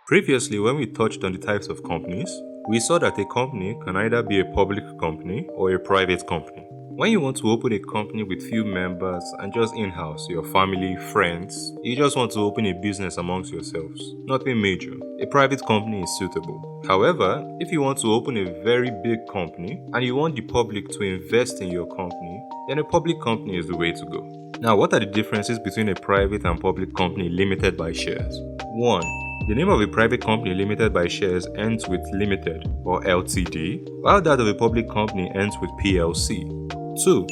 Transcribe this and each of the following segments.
Previously, when we touched on the types of companies, we saw that a company can either be a public company or a private company. When you want to open a company with few members and just in-house, your family, friends, you just want to open a business amongst yourselves, nothing major, a private company is suitable. However, if you want to open a very big company and you want the public to invest in your company, then a public company is the way to go. Now, what are the differences between a private and public company limited by shares? 1. The name of a private company limited by shares ends with Limited or Ltd, while that of a public company ends with PLC. 2.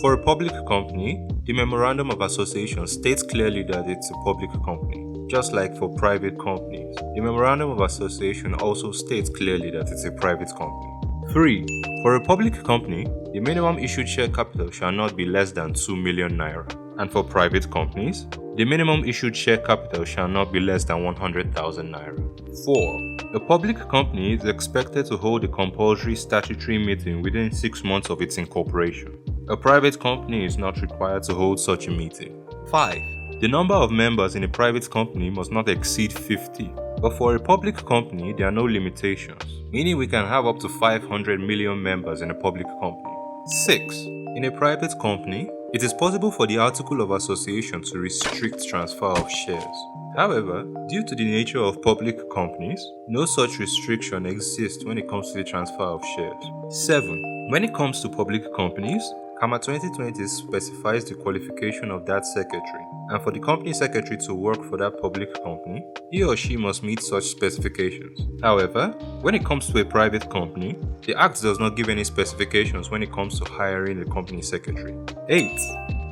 For a public company, the Memorandum of Association states clearly that it's a public company, just like for private companies. The Memorandum of Association also states clearly that it's a private company. 3. For a public company, the minimum issued share capital shall not be less than 2 million naira. And for private companies, the minimum issued share capital shall not be less than 100,000 naira. 4. A public company is expected to hold a compulsory statutory meeting within 6 months of its incorporation. A private company is not required to hold such a meeting. 5. The number of members in a private company must not exceed 50. But for a public company, there are no limitations, meaning we can have up to 500 million members in a public company. 6. In a private company, it is possible for the Article of Association to restrict transfer of shares. However, due to the nature of public companies, no such restriction exists when it comes to the transfer of shares. 7. When it comes to public companies, CAMA 2020 specifies the qualification of that secretary, and for the company secretary to work for that public company, he or she must meet such specifications. However, when it comes to a private company, the Act does not give any specifications when it comes to hiring a company secretary. 8.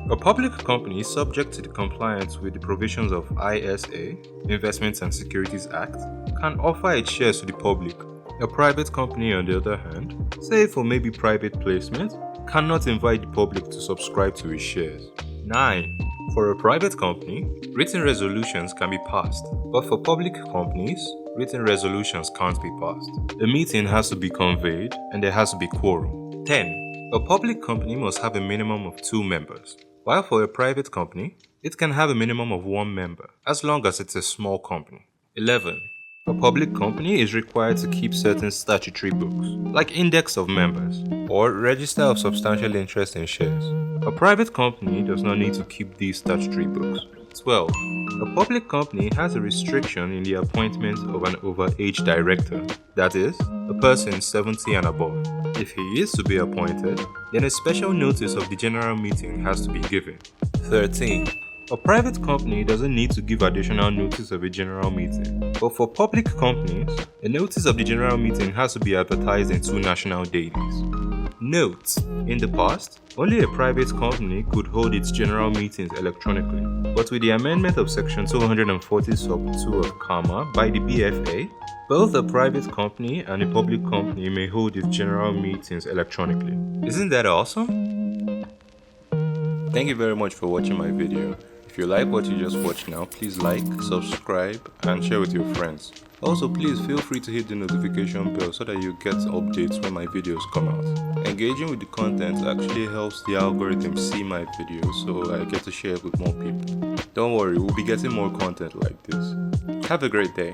A public company is subject to the compliance with the provisions of ISA, Investments and Securities Act, can offer its shares to the public. A private company, on the other hand, say for maybe private placement, cannot invite the public to subscribe to its shares. 9. For a private company, written resolutions can be passed, but for public companies, written resolutions can't be passed. The meeting has to be conveyed and there has to be quorum. 10. A public company must have a minimum of 2 members, while for a private company, it can have a minimum of 1 member, as long as it's a small company. 11. A public company is required to keep certain statutory books, like index of members or register of substantial interest in shares. A private company does not need to keep these statutory books. 12. A public company has a restriction in the appointment of an overage director, that is, a person 70 and above. If he is to be appointed, then a special notice of the general meeting has to be given. 13. A private company doesn't need to give additional notice of a general meeting, but for public companies, a notice of the general meeting has to be advertised in 2 national dailies. Note: in the past, only a private company could hold its general meetings electronically, but with the amendment of Section 240 Sub 2 of CAMA by the BFA, both a private company and a public company may hold its general meetings electronically. Isn't that awesome? Thank you very much for watching my video. If you like what you just watched now, please like, subscribe, and share with your friends. Also, please feel free to hit the notification bell so that you get updates when my videos come out. Engaging with the content actually helps the algorithm see my videos, so I get to share it with more people. Don't worry, we'll be getting more content like this. Have a great day.